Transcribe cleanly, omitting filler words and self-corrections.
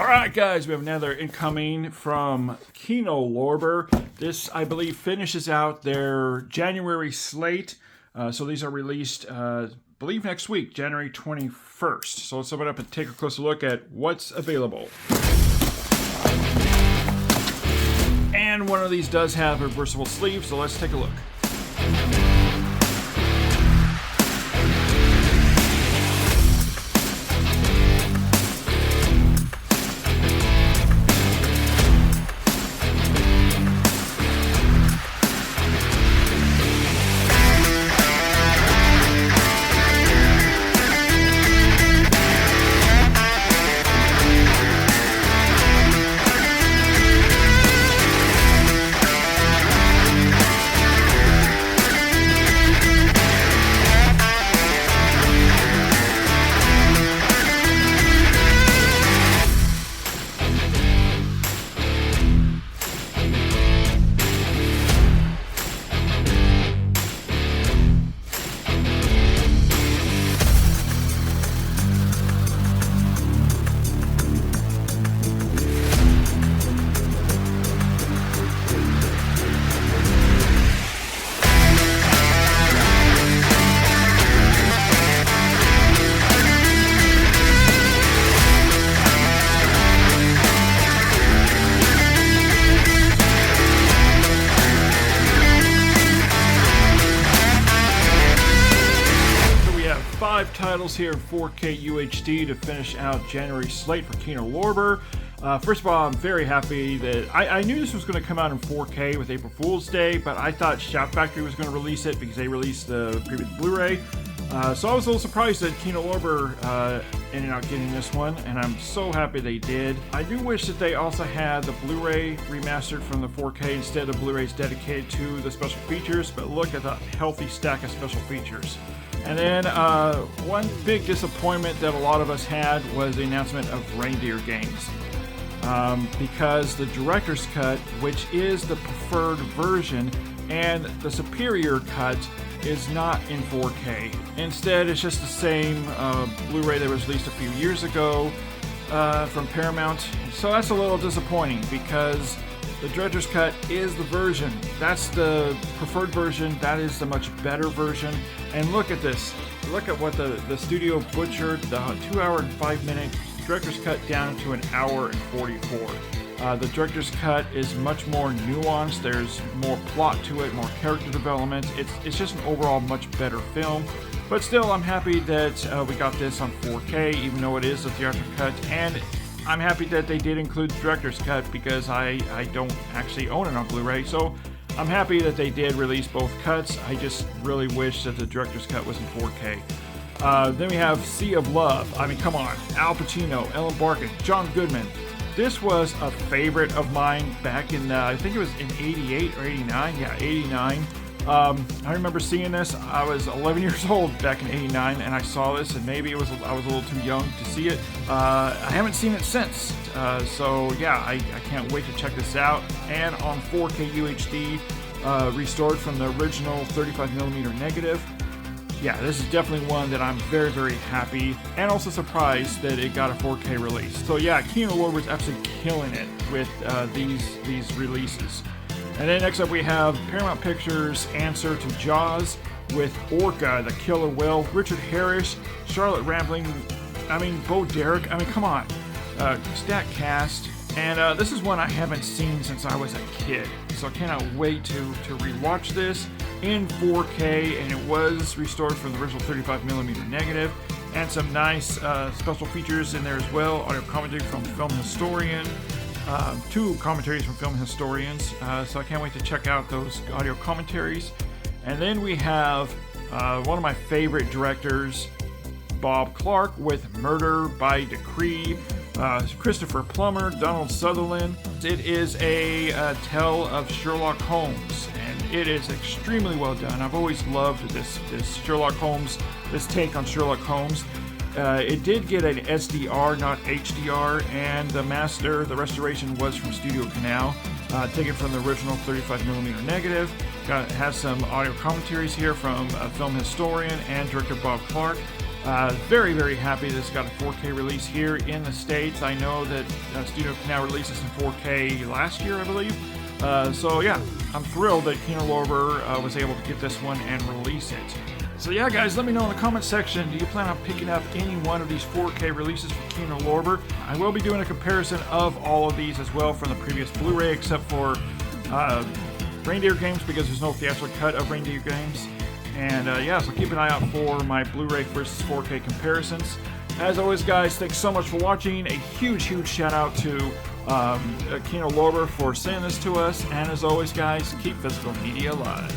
Alright guys, we have another incoming from Kino Lorber. This, I believe, finishes out their January slate. So these are released, I believe, next week, January 21st. So let's open up and take a closer look at what's available. And one of these does have reversible sleeves, so let's take a look. Five titles here in 4K UHD to finish out January slate for Kino Lorber. First of all, I'm very happy that I knew this was going to come out in 4K with April Fool's Day, but I thought Shout Factory was going to release it because they released the previous Blu-ray. So I was a little surprised that Kino Lorber ended up getting this one, and I'm so happy they did. I do wish that they also had the Blu-ray remastered from the 4K instead of Blu-rays dedicated to the special features, but look at the healthy stack of special features. And then one big disappointment that a lot of us had was the announcement of Reindeer Games. Because the director's cut, which is the preferred version, and the superior cut is not in 4K. Instead, it's just the same Blu-ray that was released a few years ago from Paramount. So that's a little disappointing because the director's cut is the version. That's the preferred version. That is the much better version. And look at this. Look at what the studio butchered the 2 hour and 5 minute director's cut down to an hour and 44. The director's cut is much more nuanced. There's more plot to it, more character development. It's just an overall much better film. But still, I'm happy that we got this on 4K, even though it is a theatrical cut. And I'm happy that they did include the director's cut because I don't actually own it on Blu-ray. So I'm happy that they did release both cuts. I just really wish that the director's cut was in 4K. Then we have Sea of Love. I mean, come on. Al Pacino, Ellen Barkin, John Goodman. This was a favorite of mine back in, I think it was in 88 or 89. Yeah, 89. I remember seeing this. I was 11 years old back in 89, and I saw this, and maybe I was a little too young to see it. I haven't seen it since. So yeah, I can't wait to check this out. And on 4K UHD, restored from the original 35mm negative. Yeah, this is definitely one that I'm very, very happy and also surprised that it got a 4K release. So yeah, Kino Lorber is absolutely killing it with these releases. And then next up we have Paramount Pictures' answer to Jaws with Orca, the killer whale, Richard Harris, Charlotte Rampling, Bo Derek, come on. Stacked cast. And this is one I haven't seen since I was a kid. So I cannot wait to rewatch this in 4K, and it was restored from the original 35mm negative, and some nice special features in there as well. Audio commentary from Film Historian, two commentaries from Film Historians, so I can't wait to check out those audio commentaries. And then we have one of my favorite directors, Bob Clark, with Murder by Decree, Christopher Plummer, Donald Sutherland. It is a tale of Sherlock Holmes, and it is extremely well done. I've always loved this Sherlock Holmes, this take on Sherlock Holmes. It did get an SDR, not HDR, and the restoration was from Studio Canal, taken from the original 35mm negative. Has some audio commentaries here from Film Historian and director Bob Clark. Very, very happy that it's got a 4K release here in the States. I know that Studio can now release this in 4K last year, I believe. So yeah, I'm thrilled that Kino Lorber was able to get this one and release it. So yeah, guys, let me know in the comment section, do you plan on picking up any one of these 4K releases from Kino Lorber? I will be doing a comparison of all of these as well from the previous Blu-ray, except for Reindeer Games, because there's no theatrical cut of Reindeer Games. And yeah, so keep an eye out for my Blu-ray versus 4K comparisons. As always, guys, thanks so much for watching. A huge, huge shout out to Kino Lorber for sending this to us. And as always, guys, keep physical media alive.